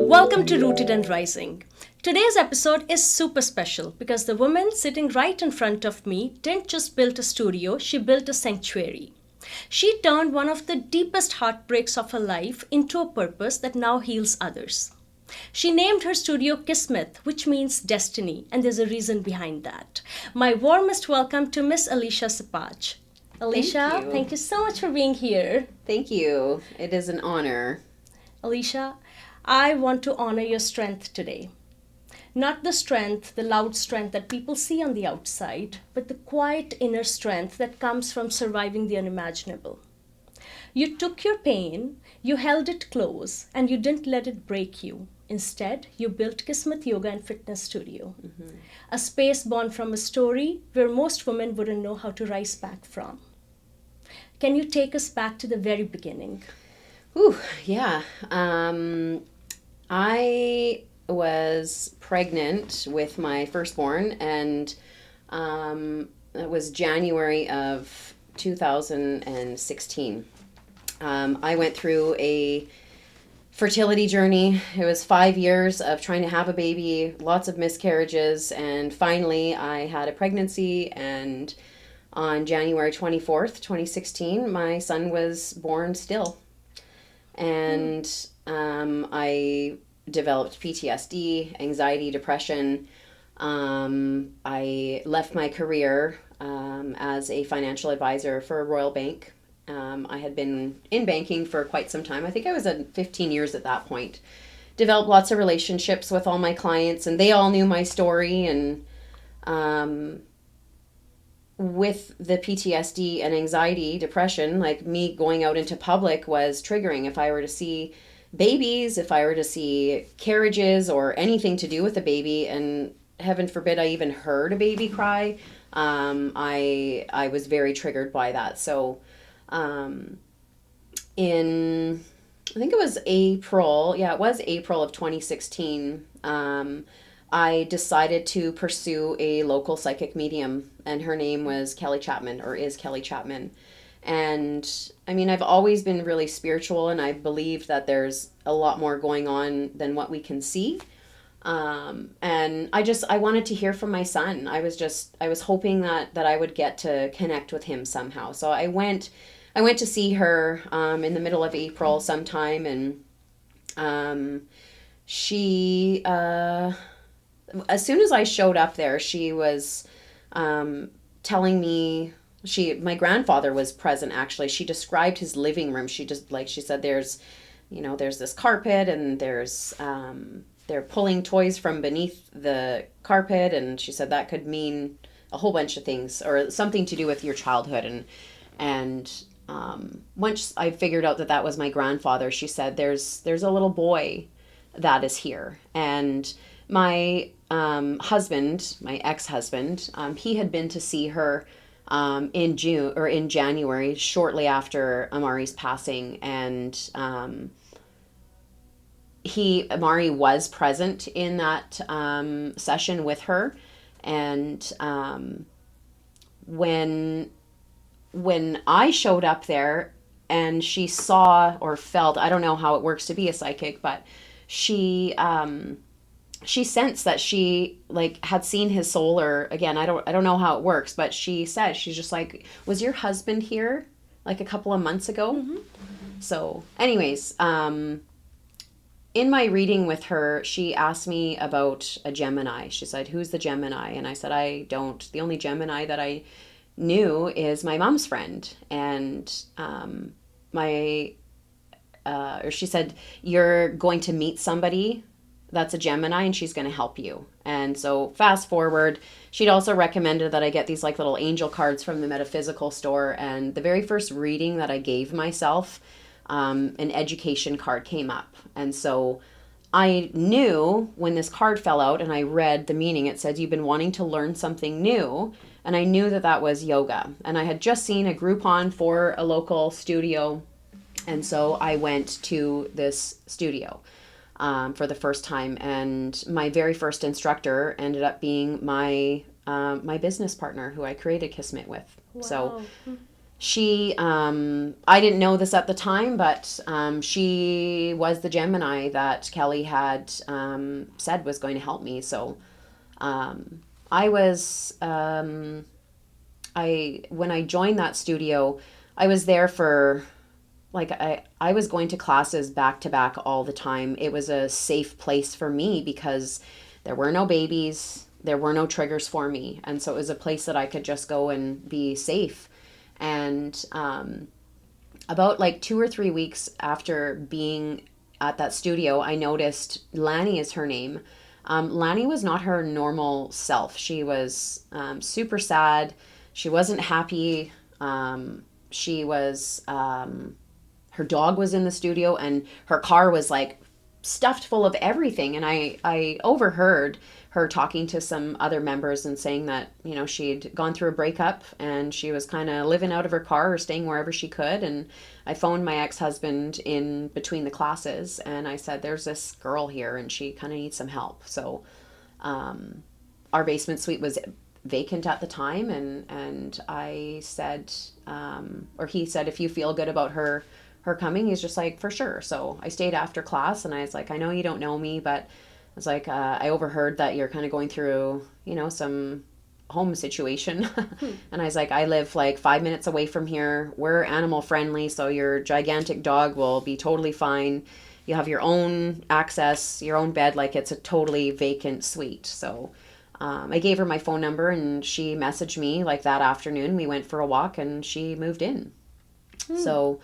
Welcome to Rooted and Rising. Today's episode is super special because the woman sitting right in front of me didn't just build a studio, she built a sanctuary. She turned one of the deepest heartbreaks of her life into a purpose that now heals others. She named her studio Kismet, which means destiny, and there's a reason behind that. My warmest welcome to Miss Alisha Sapach. Alisha, thank you so much for being here. Thank you. It is an honor. Alisha, I want to honor your strength today. Not the strength, the loud strength that people see on the outside, but the quiet inner strength that comes from surviving the unimaginable. You took your pain, you held it close, and you didn't let it break you. Instead, you built Kismet Yoga and Fitness Studio, a space born from a story where most women wouldn't know how to rise back from. Can you take us back to the very beginning? Yeah. I was pregnant with my firstborn, and it was January of 2016. I went through a fertility journey. It was 5 years of trying to have a baby, lots of miscarriages, and finally I had a pregnancy, and on January 24th, 2016, my son was born still. And I developed PTSD, anxiety, depression. I left my career as a financial advisor for a Royal Bank. I had been in banking for quite some time. I think I was at 15 years at that point. Developed lots of relationships with all my clients, and they all knew my story. And with the PTSD and anxiety, depression, like me going out into public was triggering. If I were to see babies, if I were to see carriages or anything to do with a baby, and heaven forbid I even heard a baby cry, I was very triggered by that. So in, I think it was April of 2016, I decided to pursue a local psychic medium, and her name was Kelly Chapman, or is Kelly Chapman. And I mean, I've always been really spiritual, and I believe that there's a lot more going on than what we can see. And I wanted to hear from my son. I was hoping that I would get to connect with him somehow. So I went to see her in the middle of April sometime, and she as soon as I showed up there, she was telling me, my grandfather was present actually. She described his living room. She said there's this carpet, and they're pulling toys from beneath the carpet, and she said that could mean a whole bunch of things or something to do with your childhood. And once I figured out that was my grandfather, she said there's a little boy that is here. And my husband, my ex-husband, he had been to see her in January, shortly after Amari's passing, and Amari was present in that session with her. And when I showed up there and she saw or felt, I don't know how it works to be a psychic, but she sensed that she had seen his soul, or again, I don't know how it works, but she said, she's just like, was your husband here a couple of months ago? Mm-hmm. So anyways, in my reading with her, she asked me about a Gemini. She said, who's the Gemini? And I said, I don't. The only Gemini that I knew is my mom's friend. And she said, you're going to meet somebody that's a Gemini, and she's going to help you. And so fast forward, she'd also recommended that I get these little angel cards from the metaphysical store. And the very first reading that I gave myself, an education card came up. And so I knew when this card fell out and I read the meaning, it said, you've been wanting to learn something new. And I knew that was yoga. And I had just seen a Groupon for a local studio. And so I went to this studio for the first time. And my very first instructor ended up being my business partner who I created Kismet with. Wow. So I didn't know this at the time, but she was the Gemini that Kelly had said was going to help me. So I was, when I joined that studio, I was there for, like, I was going to classes back to back all the time. It was a safe place for me because there were no babies, there were no triggers for me. And so it was a place that I could just go and be safe. And about like 2 or 3 weeks after being at that studio, I noticed Lanny is her name. Lanny was not her normal self. She was super sad. She wasn't happy. She was, her dog was in the studio and her car was like stuffed full of everything. And I overheard her talking to some other members and saying that, you know, she'd gone through a breakup and she was kind of living out of her car or staying wherever she could. And I phoned my ex-husband in between the classes and I said, there's this girl here and she kind of needs some help. So our basement suite was vacant at the time, and I said, or he said, if you feel good about her coming, he's just like, for sure. So I stayed after class and I was like, I know you don't know me, but I was like, I overheard that you're kind of going through, you know, some home situation. And I was like, I live like 5 minutes away from here. We're animal friendly, so your gigantic dog will be totally fine. You have your own access, your own bed, like it's a totally vacant suite. So I gave her my phone number and she messaged me like that afternoon. We went for a walk and she moved in. So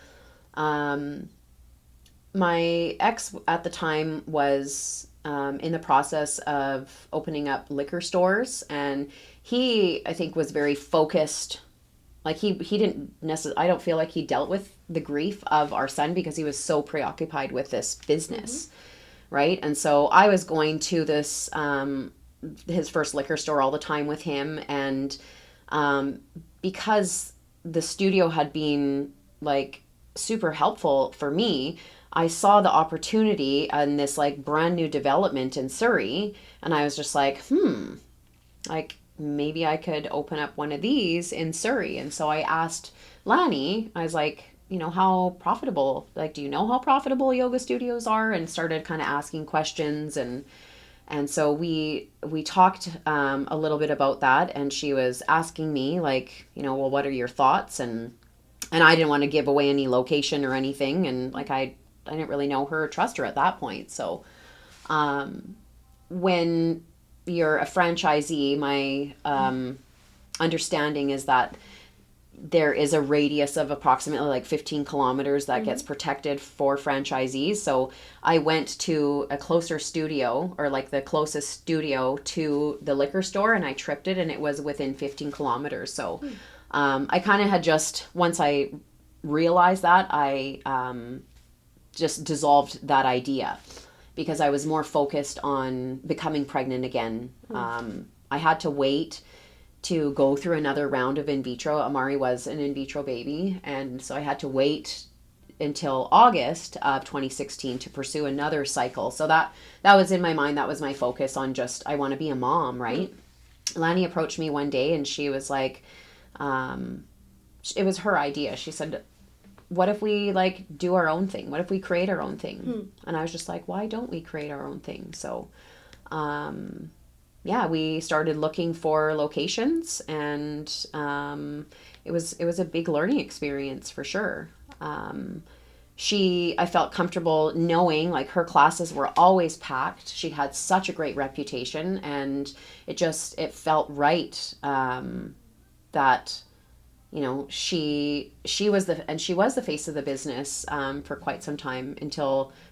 my ex at the time was in the process of opening up liquor stores, and he, I think, was very focused. Like he didn't necessarily, I don't feel like he dealt with the grief of our son because he was so preoccupied with this business, right? And so I was going to this his first liquor store all the time with him, and because the studio had been like super helpful for me, I saw the opportunity in this like brand new development in Surrey, and I was just like, like maybe I could open up one of these in Surrey. And so I asked Lanny, I was like, you know, how profitable, like, do you know how profitable yoga studios are? And started kind of asking questions, and so we talked a little bit about that, and she was asking me like, you know, well, what are your thoughts? And I didn't want to give away any location or anything, and like I didn't really know her or trust her at that point. So when you're a franchisee, my understanding is that there is a radius of approximately like 15 kilometers that gets protected for franchisees. So I went to a closer studio, or like the closest studio to the liquor store, and I tripped it and it was within 15 kilometers. So I kind of had just, once I realized that, I just dissolved that idea because I was more focused on becoming pregnant again. I had to wait to go through another round of in vitro. Amari was an in vitro baby, and so I had to wait until August of 2016 to pursue another cycle. So that was in my mind. That was my focus on just, I want to be a mom, right? Lani approached me one day and she was like, it was her idea. She said, what if we like do our own thing? What if we create our own thing? And I was just like, why don't we create our own thing? So yeah, we started looking for locations, and it was a big learning experience for sure. I felt comfortable knowing like her classes were always packed. She had such a great reputation, and it felt right that, you know, she was the face of the business for quite some time,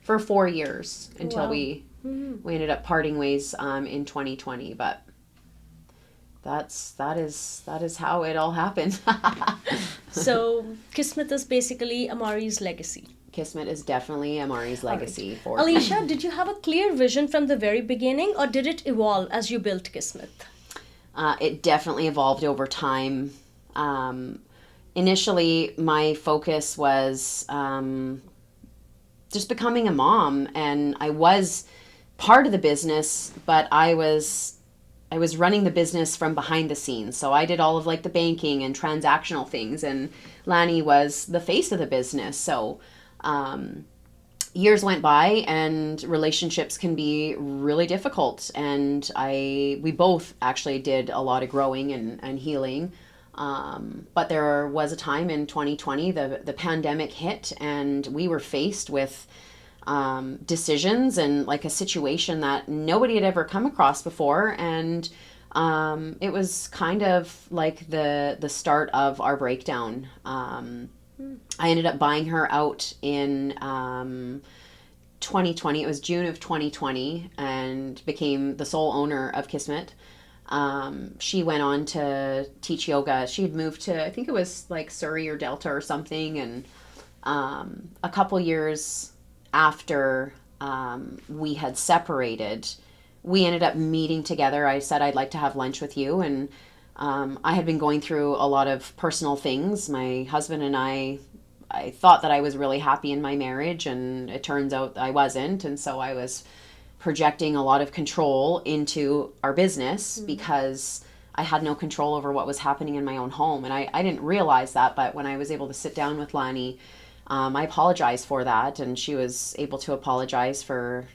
for 4 years until we ended up parting ways in 2020. But that is how it all happened. So Kismet is basically Amari's legacy. Kismet is definitely Amari's legacy. Right. For Alisha, did you have a clear vision from the very beginning, or did it evolve as you built Kismet? It definitely evolved over time. Initially, my focus was just becoming a mom, and I was part of the business, but I was I was running the business from behind the scenes. So I did all of like the banking and transactional things, and Lanny was the face of the business. So years went by, and relationships can be really difficult. And we both actually did a lot of growing and healing. But there was a time in 2020, the pandemic hit, and we were faced with decisions and like a situation that nobody had ever come across before. And it was kind of like the start of our breakdown. I ended up buying her out in 2020. It was June of 2020, and became the sole owner of Kismet. She went on to teach yoga. She had moved to, I think it was like Surrey or Delta or something. And a couple years after we had separated, we ended up meeting together. I said, I'd like to have lunch with you. And I had been going through a lot of personal things. My husband and I thought that I was really happy in my marriage, and it turns out I wasn't. And so I was projecting a lot of control into our business because I had no control over what was happening in my own home. And I didn't realize that, but when I was able to sit down with Lanny, I apologized for that, and she was able to apologize for,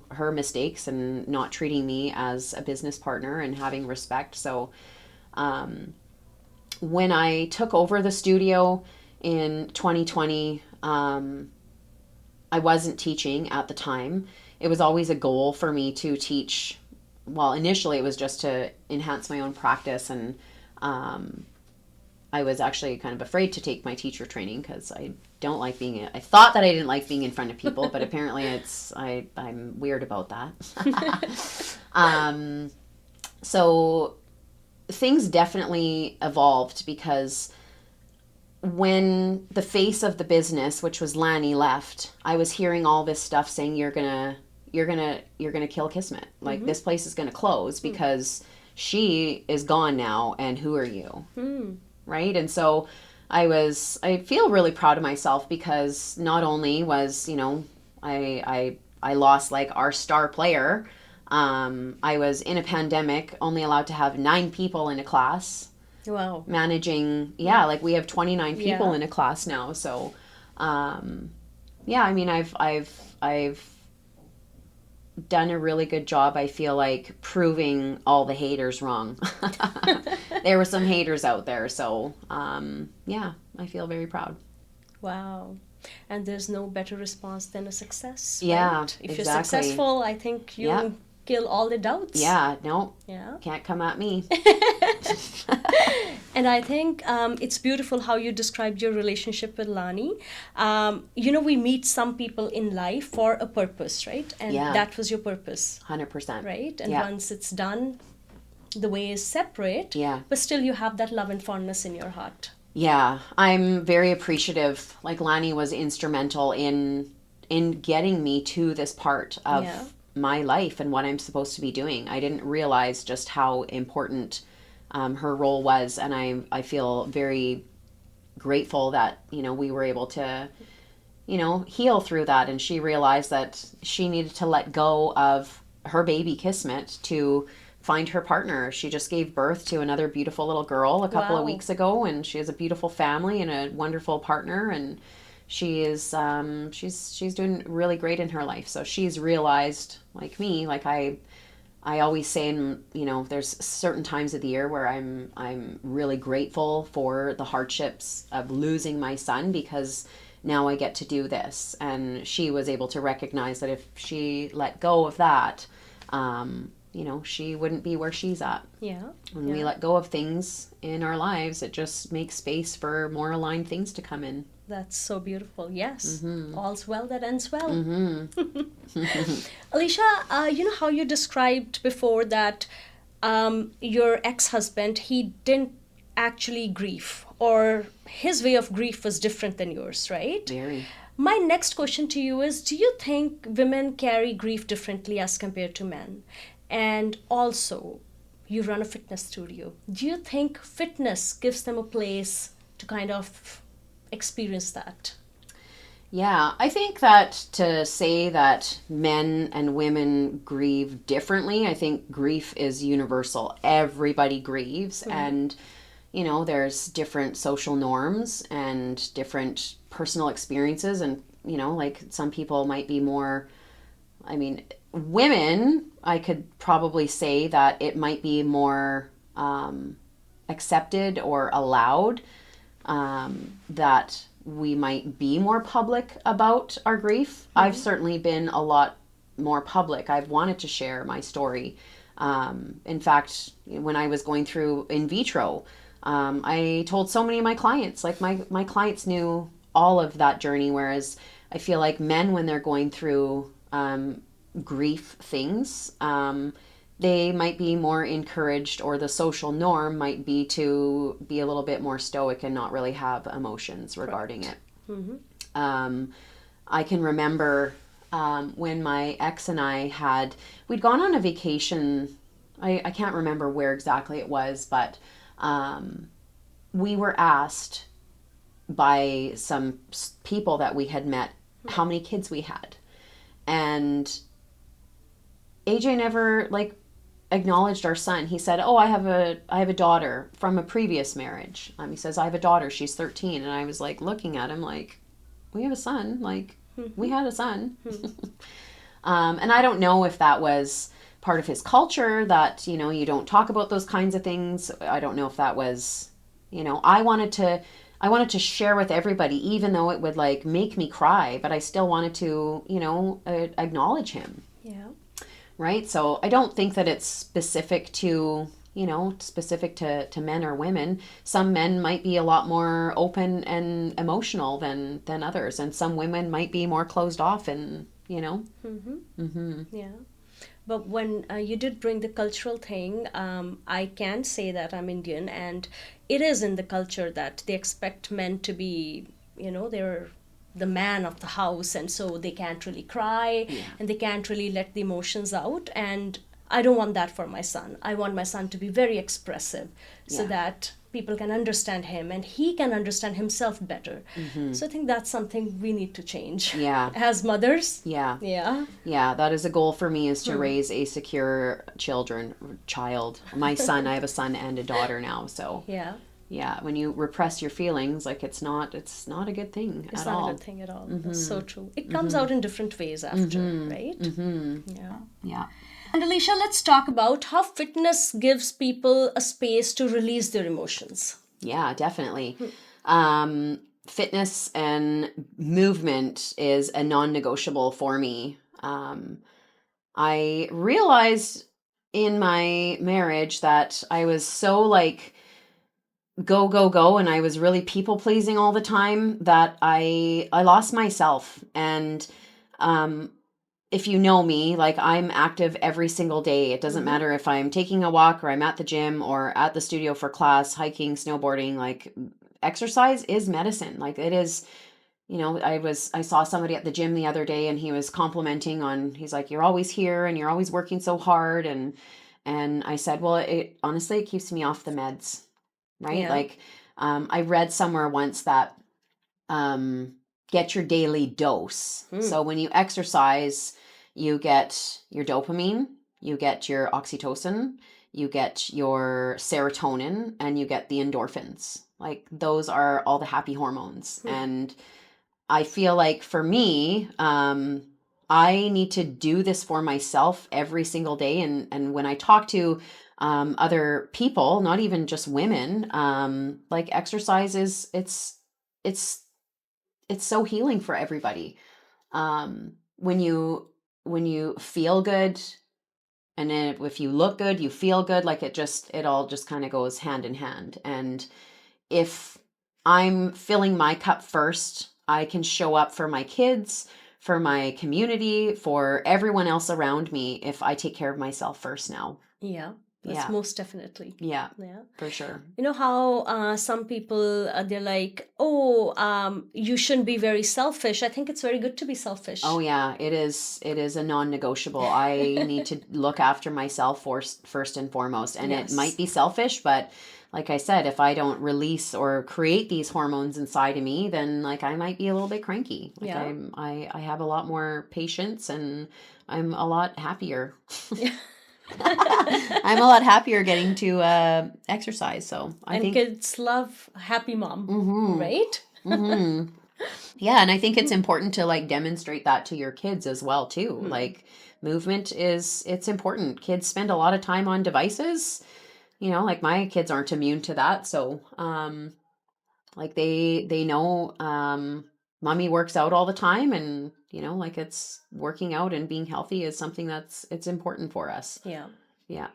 her mistakes and not treating me as a business partner and having respect. So when I took over the studio in 2020, I wasn't teaching at the time. It was always a goal for me to teach. Well, initially it was just to enhance my own practice, and I was actually kind of afraid to take my teacher training because I thought that I didn't like being in front of people, but apparently I'm weird about that. So things definitely evolved, because when the face of the business, which was Lanny, left, I was hearing all this stuff saying, you're gonna kill Kismet. Like, this place is gonna close because she is gone now, and who are you? Right? And so I feel really proud of myself, because not only was, I lost like our star player. I was in a pandemic, only allowed to have 9 people in a class. Wow. Managing, like we have 29 people in a class now. So, I mean, I've done a really good job, I feel like, proving all the haters wrong. There were some haters out there. So, I feel very proud. Wow. And there's no better response than a success. Yeah, right? If exactly. you're successful, I think you kill all the doubts. Yeah, no. Yeah. Can't come at me. And I think it's beautiful how you described your relationship with Lani. We meet some people in life for a purpose, right? And that was your purpose. 100%. Right? And once it's done, the way is separate. Yeah. But still you have that love and fondness in your heart. Yeah, I'm very appreciative. Like, Lanny was instrumental in getting me to this part of my life and what I'm supposed to be doing. I didn't realize just how important her role was, and I feel very grateful that we were able to heal through that. And she realized that she needed to let go of her baby Kismet to find her partner. She just gave birth to another beautiful little girl a couple of weeks ago, and she has a beautiful family and a wonderful partner, and she is she's doing really great in her life. So she's realized, like me, like I always say, there's certain times of the year where I'm really grateful for the hardships of losing my son, because now I get to do this. And she was able to recognize that if she let go of that, she wouldn't be where she's at. Yeah. When we let go of things in our lives, it just makes space for more aligned things to come in. That's so beautiful. Yes. All's well that ends well. Alisha, how you described before that your ex-husband, he didn't actually grieve, or his way of grief was different than yours, right? Very. My next question to you is, do you think women carry grief differently as compared to men? And also, you run a fitness studio. Do you think fitness gives them a place to kind of experience that? Yeah, I think that to say that men and women grieve differently, I think grief is universal. Everybody grieves, and there's different social norms and different personal experiences, and like some people might be more, I mean, women, I could probably say that it might be more accepted or allowed, that we might be more public about our grief. I've certainly been a lot more public. I've wanted to share my story. In fact, when I was going through in vitro, I told so many of my clients, like my clients knew all of that journey, whereas I feel like men, when they're going through grief things, they might be more encouraged, or the social norm might be to be a little bit more stoic and not really have emotions regarding it. I can remember when my ex and we'd gone on a vacation. I can't remember where exactly it was, but we were asked by some people that we had met how many kids we had. And AJ never acknowledged our son. He said, "Oh, I have a daughter from a previous marriage." He says, "I have a daughter. She's 13." And I was like looking at him like, "We have a son. Like, we had a son." And I don't know if that was part of his culture, that you don't talk about those kinds of things. I don't know if that was, I wanted to share with everybody, even though it would make me cry, but I still wanted to acknowledge him. Yeah. Right? So I don't think that it's specific to men or women. Some men might be a lot more open and emotional than others, and some women might be more closed off, and Yeah. But when you did bring the cultural thing, I can say that I'm Indian, and it is in the culture that they expect men to be, they're the man of the house, and so they can't really cry, and they can't really let the emotions out. And I don't want that for my son. I want my son to be very expressive, so that people can understand him and he can understand himself better. So I think that's something we need to change. Yeah. As mothers. Yeah. Yeah. Yeah, that is a goal for me, is to raise a secure child. My son, I have a son and a daughter now, so Yeah. yeah, when you repress your feelings, it's not a good thing It's at not all. a good thing at all. That's so true. It comes out in different ways after, right? Yeah. Yeah. And Alicia, let's talk about how fitness gives people a space to release their emotions. Yeah, definitely. Fitness and movement is a non-negotiable for me. I realized in my marriage that I was so go go go, and I was really people pleasing all the time, that I lost myself. And if you know me, I'm active every single day. It doesn't matter if I'm taking a walk, or I'm at the gym, or at the studio for class, hiking, snowboarding. Exercise is medicine. It is, I saw somebody at the gym the other day, and he was complimenting on, he's like, "You're always here and you're always working so hard." And I said, "Well, it honestly, it keeps me off the meds." Right? Yeah. I read somewhere once that get your daily dose. So when you exercise, you get your dopamine, you get your oxytocin, you get your serotonin, and you get the endorphins. Those are all the happy hormones. And I feel like for me, I need to do this for myself every single day. And when I talk to other people, not even just women, exercise it's it's so healing for everybody. When you feel good, and then if you look good, you feel good. It all just kind of goes hand in hand. And if I'm filling my cup first, I can show up for my kids, for my community, for everyone else around me, if I take care of myself first now. Yeah. That's Yeah. most definitely. Yeah, Yeah. for sure. You know how some people, they're like, oh, you shouldn't be very selfish. I think it's very good to be selfish. Oh yeah, it is a non-negotiable. I need to look after myself first and foremost. And Yes. it might be selfish, but like I said, if I don't release or create these hormones inside of me, then like I might be a little bit cranky. Like Yeah. I have a lot more patience and I'm a lot happier. Yeah. I'm a lot happier getting to exercise. So I And think, kids love happy mom, mm-hmm, right? mm-hmm. Yeah, and I think it's important to like demonstrate that to your kids as well too. Like movement is it's important. Kids spend a lot of time on devices. You know, like my kids aren't immune to that. So, like they know mommy works out all the time and you know, like it's working out and being healthy is something that's it's important for us. Yeah. Yeah.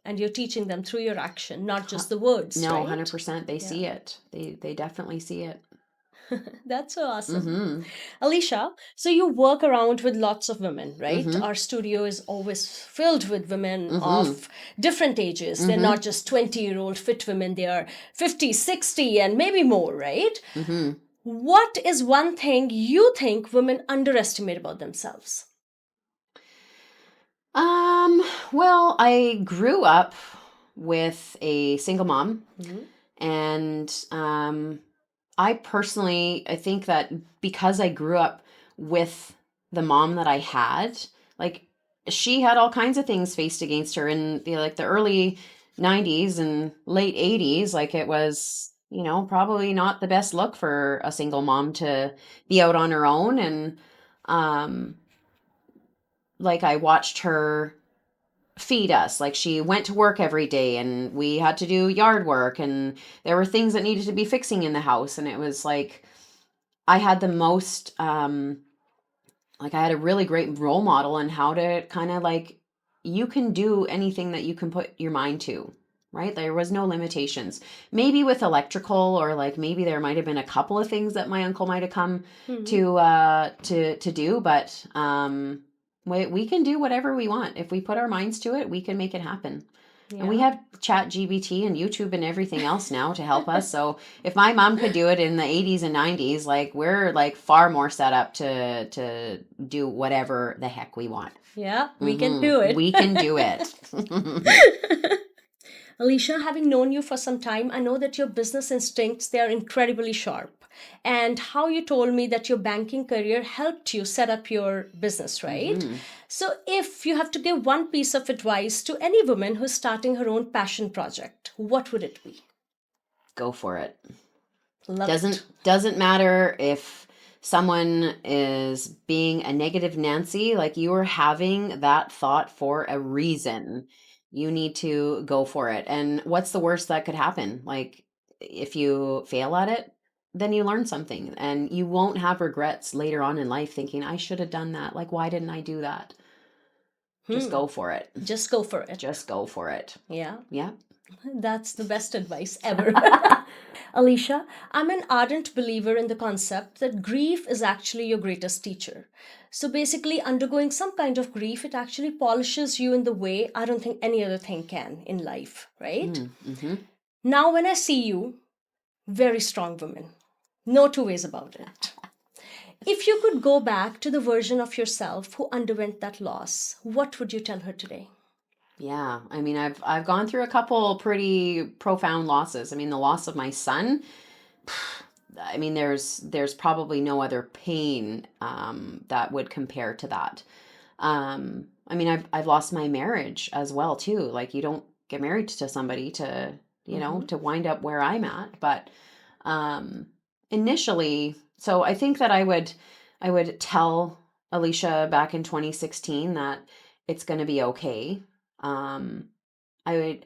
And you're teaching them through your action, not just the words, No, right? 100%. They Yeah. see it. They definitely see it. That's so awesome. Mhm. Alicia, so you work around with lots of women, right? Mhm. Our studio is always filled with women Mhm. of different ages. They're not Mhm. just 20-year-old fit women, they are 50, 60, and maybe more, right? Mhm. What is one thing you think women underestimate about themselves? Well, I grew up with a single mom Mm-hmm. and I personally, I think that because I grew up with the mom that I had, like she had all kinds of things faced against her in like the early 90s and late 80s. Like it was, you know, probably not the best look for a single mom to be out on her own. And um, like I watched her feed us. Like she went to work every day and we had to do yard work and there were things that needed to be fixing in the house. And it was like, I had the most like I had a really great role model on how to kind of like you can do anything that you can put your mind to, right? There was no limitations. Maybe with electrical or like maybe there might have been a couple of things that my uncle might have come Mm-hmm. to do, but we can do whatever we want. If we put our minds to it, we can make it happen. And we Yeah. have Chat GBT and YouTube and everything else now to help us. So if my mom could do it in the 80s and 90s, like we're like far more set up to do whatever the heck we want. Yeah, we can do it. We can do it. Alicia, having known you for some time, I know that your business instincts they are incredibly sharp. And how you told me that your banking career helped you set up your business, right? Hmm. So if you have to give one piece of advice to any woman who's starting her own passion project, what would it be? Go for it. Love Doesn't it. doesn't matter if someone is being a negative Nancy, like you are having that thought for a reason. You need to go for it. And what's the worst that could happen? Like if you fail at it, then you learn something and you won't have regrets later on in life thinking I should have done that. Like why didn't I do that? Just Hmm. go for it. Just go for it. Just go for it. Yeah, Yeah. that's the best advice ever. Alicia, I'm an ardent believer in the concept that grief is actually your greatest teacher. So basically, undergoing some kind of grief, it actually polishes you in the way I don't think any other thing can in life, right? Mm-hmm. Now, when I see you, very strong woman, no two ways about it. If you could go back to the version of yourself who underwent that loss, what would you tell her today? Yeah, I mean, I've gone through a couple pretty profound losses. I mean, the loss of my son. I mean, there's probably no other pain that would compare to that. I mean, I've lost my marriage as well too. Like, you don't get married to somebody to you know Mm-hmm. to wind up where I'm at. But um, initially, so I think that I would tell Alicia back in 2016 that it's going to be okay. Um, I would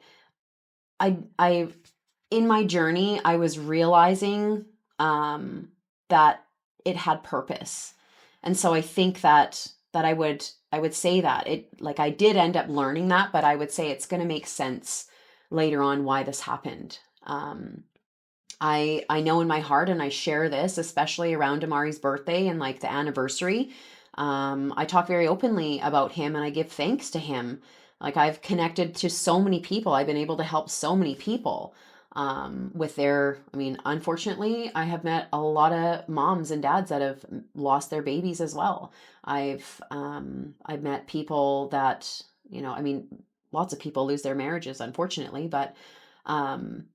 I in my journey I was realizing that it had purpose. And so I think that I would say that it like I did end up learning that, but I would say it's going to make sense later on why this happened. I know in my heart, and I share this, especially around Amari's birthday and like the anniversary. I talk very openly about him and I give thanks to him. Like I've connected to so many people. I've been able to help so many people with their, I mean, unfortunately, I have met a lot of moms and dads that have lost their babies as well. I've met people that, you know, I mean, lots of people lose their marriages, unfortunately, but um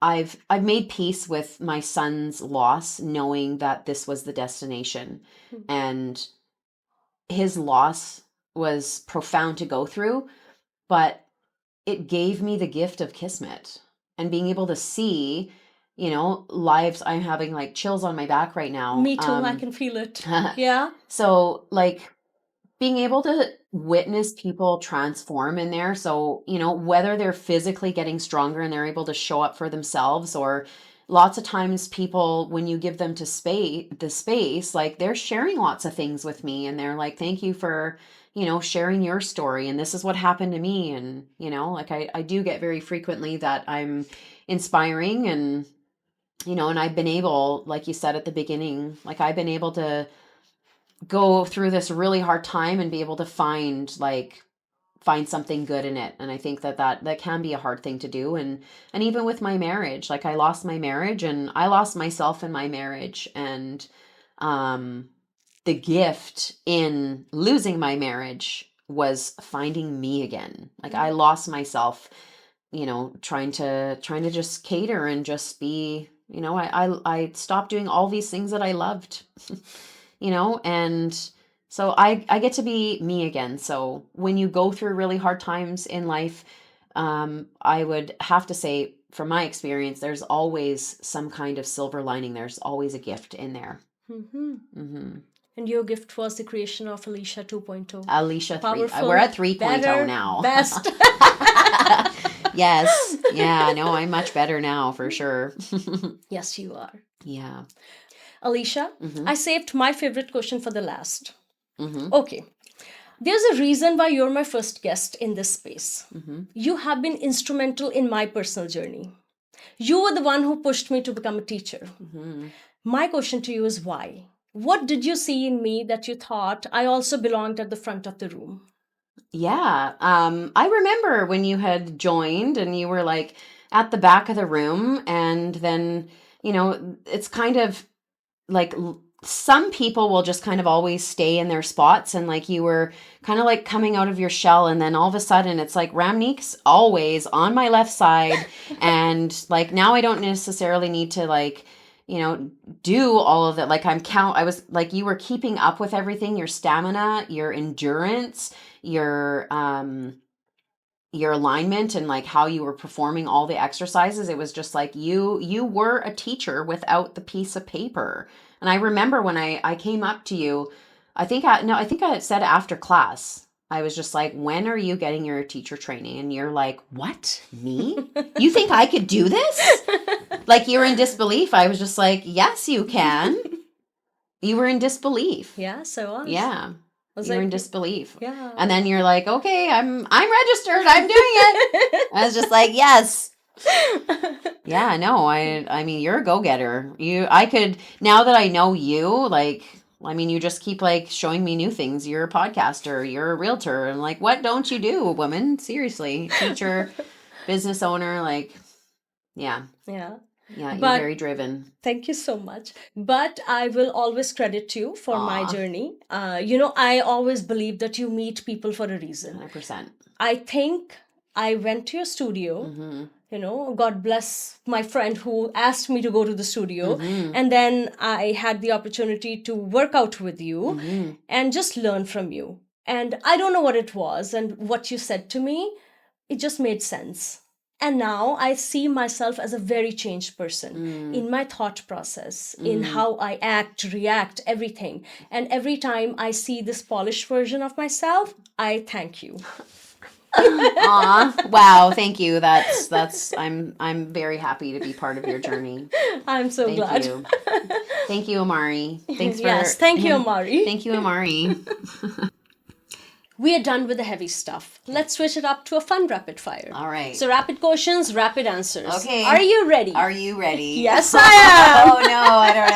I've made peace with my son's loss, knowing that this was the destination. And his loss was profound to go through, but it gave me the gift of Kismet and being able to see, lives. I'm having like chills on my back right now. Me too, I can feel it. Yeah. So like being able to witness people transform in there. So, whether they're physically getting stronger and they're able to show up for themselves, or lots of times people, when you give them the space, like they're sharing lots of things with me and they're like, thank you for, sharing your story. And this is what happened to me. And, like I do get very frequently that I'm inspiring and, and I've been able, like you said at the beginning, like I've been able to go through this really hard time and be able to find something good in it. And I think that can be a hard thing to do. And even with my marriage, like I lost my marriage and I lost myself in my marriage. And the gift in losing my marriage was finding me again. Like I lost myself, trying to just cater and just be, I stopped doing all these things that I loved. And so I get to be me again. So when you go through really hard times in life, I would have to say, from my experience, there's always some kind of silver lining. There's always a gift in there. And your gift was the creation of Alisha 2.0. Alisha 3. Powerful, We're at 3.0 better, now. Best. Yes. Yeah, no, I'm much better now for sure. Yes, you are. Yeah. Alisha, I saved my favorite question for the last. Okay. There's a reason why you're my first guest in this space. You have been instrumental in my personal journey. You were the one who pushed me to become a teacher. My question to you is why? What did you see in me that you thought I also belonged at the front of the room? Yeah. I remember when you had joined and you were like at the back of the room, and then, it's kind of like some people will just kind of always stay in their spots, and like you were kind of like coming out of your shell, and then all of a sudden it's like Ramneek's always on my left side and like now I don't necessarily need to like do all of that. Like I was like, you were keeping up with everything, your stamina, your endurance, your alignment, and like how you were performing all the exercises. It was just like you were a teacher without the piece of paper. And I remember when I came up to you, I think I said after class, I was just like, when are you getting your teacher training? And you're like, what? Me? You think I could do this? Like you're in disbelief. I was just like, yes, you can. You were in disbelief. Yeah, so I was. Yeah. You're in disbelief. Yeah. And then you're like, okay, I'm registered. I'm doing it. I was just like, yes. Yeah, no, I mean, you're a go-getter. Now that I know you, like, I mean, you just keep like showing me new things. You're a podcaster, you're a realtor. And like, what don't you do, woman? Seriously. Teacher, business owner, like, yeah. Yeah. Yeah, you're very driven. Thank you so much. But I will always credit you for my journey. I always believe that you meet people for a reason. 100%. I think I went to your studio. God bless my friend who asked me to go to the studio. And then I had the opportunity to work out with you and just learn from you. And I don't know what it was and what you said to me. It just made sense. And now I see myself as a very changed person in my thought process, in how I act, react, everything. And every time I see this polished version of myself, I thank you. Aw, wow, thank you. I'm very happy to be part of your journey. I'm so glad. Thank you. Thank you, Amari. Thank you, Amari. Thank you, Amari. We are done with the heavy stuff. Let's switch it up to a fun rapid fire. All right. So rapid questions, rapid answers. Okay. Are you ready? Are you ready? Yes, I am. Oh, no, I don't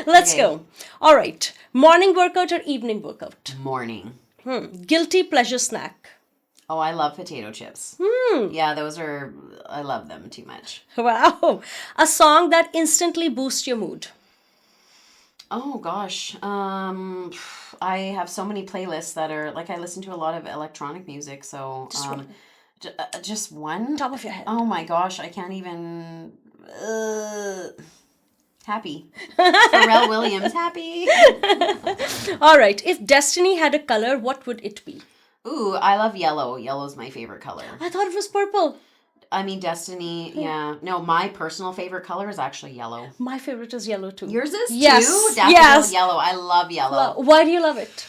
know. Let's go. All right. Morning workout or evening workout? Morning. Guilty pleasure snack? Oh, I love potato chips. Yeah, I love them too much. Wow. A song that instantly boosts your mood? Oh gosh. I have so many playlists that are like, I listen to a lot of electronic music, so just one. Top of your head. Oh my gosh, I can't even Happy. Pharrell Williams, happy. All right. If destiny had a color, what would it be? Ooh, I love yellow. Yellow's my favorite color. I thought it was purple. I mean, destiny, yeah. No, my personal favorite color is actually yellow. My favorite is yellow too. Yours is Yes. too? Daffodil Yes. yellow. I love yellow. Why do you love it?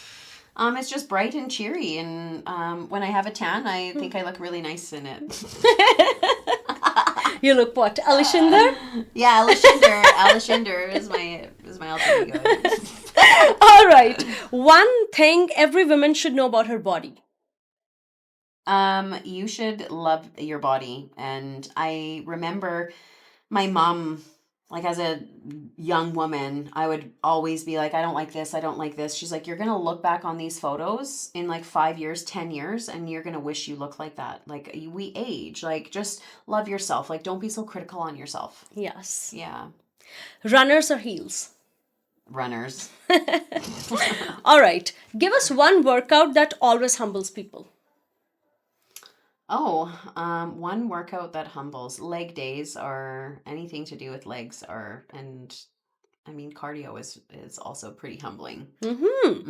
It's just bright and cheery, and when I have a tan, I think I look really nice in it. You look what? Alishinder? Yeah, Alishinder is my alter ego. All right. One thing every woman should know about her body. You should love your body. And I remember my mom, like as a young woman, I would always be like, I don't like this, I don't like this. She's like, you're gonna look back on these photos in like 5 years, 10 years, and you're gonna wish you look like that. Like we age. Like just love yourself. Like don't be so critical on yourself. Yes. Yeah. Runners or heels? Runners. All right. Give us one workout that always humbles people. Oh, one workout that humbles. Leg days or anything to do with legs and I mean cardio is also pretty humbling.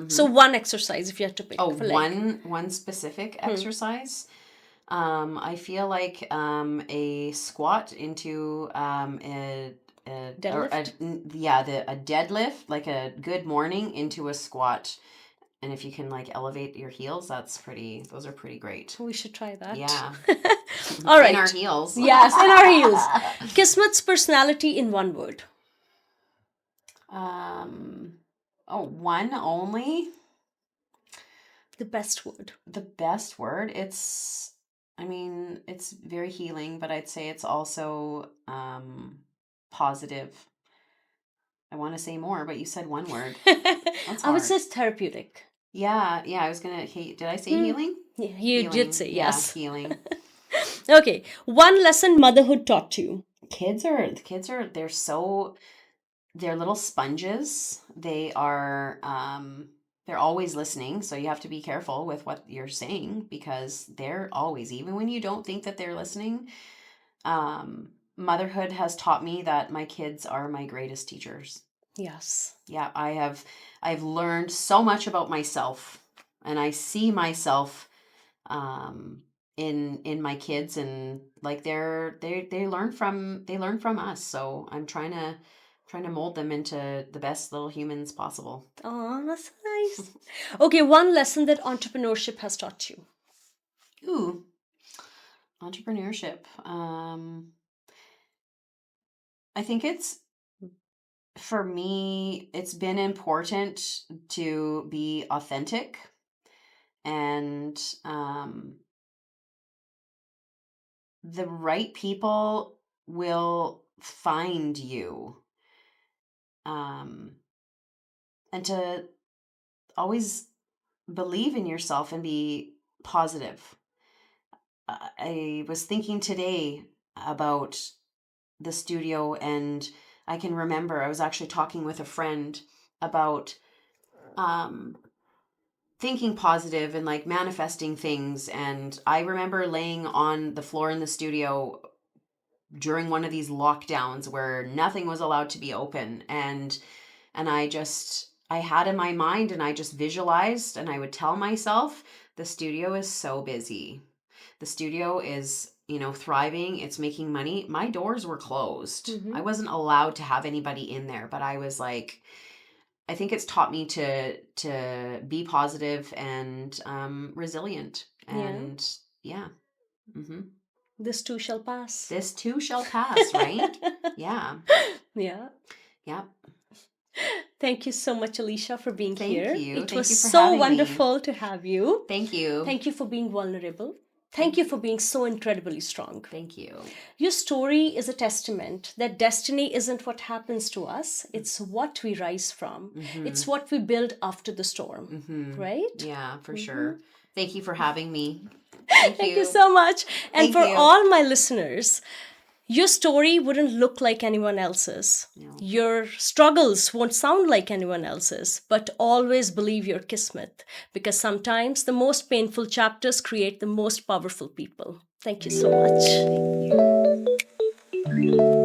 So one exercise if you had to pick Oh, for leg. one specific exercise. I feel like a squat into a Deadlift? a deadlift, like a good morning into a squat. And if you can like elevate your heels, those are pretty great. We should try that. Yeah. All right. In our heels. Yes, in our heels. Kismet's personality in one word. One only. The best word. The best word. It's very healing, but I'd say it's also positive. I want to say more, but you said one word. That's I would hard. say it's therapeutic. Yeah, I was gonna. Did I say healing? Yeah, you Healing. did say yes. Yeah, healing. Okay. One lesson motherhood taught you. They're little sponges. They're always listening, so you have to be careful with what you're saying because they're always, even when you don't think that they're listening. Motherhood has taught me that my kids are my greatest teachers. Yes. Yeah, I've learned so much about myself, and I see myself in my kids, and like they learn from us. So I'm trying to mold them into the best little humans possible. Oh, that's nice. Okay, one lesson that entrepreneurship has taught you. Ooh, entrepreneurship. I think for me, it's been important to be authentic and the right people will find you. And to always believe in yourself and be positive. I was thinking today about the studio, and I can remember I was actually talking with a friend about thinking positive and like manifesting things. And I remember laying on the floor in the studio during one of these lockdowns where nothing was allowed to be open, and I had in my mind, and I just visualized, and I would tell myself the studio is so busy. The studio is, thriving. It's making money. My doors were closed. I wasn't allowed to have anybody in there, but I was like, I think it's taught me to be positive and resilient. And yeah. Mm-hmm. This too shall pass. This too shall pass, right? Yeah. Yeah. Yep. Thank you so much, Alisha, for being here. Thank you. It Thank was you for so having me. wonderful to have you. Thank you. Thank you for being vulnerable. Thank you for being so incredibly strong. Thank you. Your story is a testament that destiny isn't what happens to us, it's what we rise from. It's what we build after the storm, right? Yeah, for sure. Thank you for having me. Thank you so much. And Thank for you. all my listeners, your story wouldn't look like anyone else's. No. Your struggles won't sound like anyone else's, but always believe your kismet, because sometimes the most painful chapters create the most powerful people. Thank you so much. Thank you.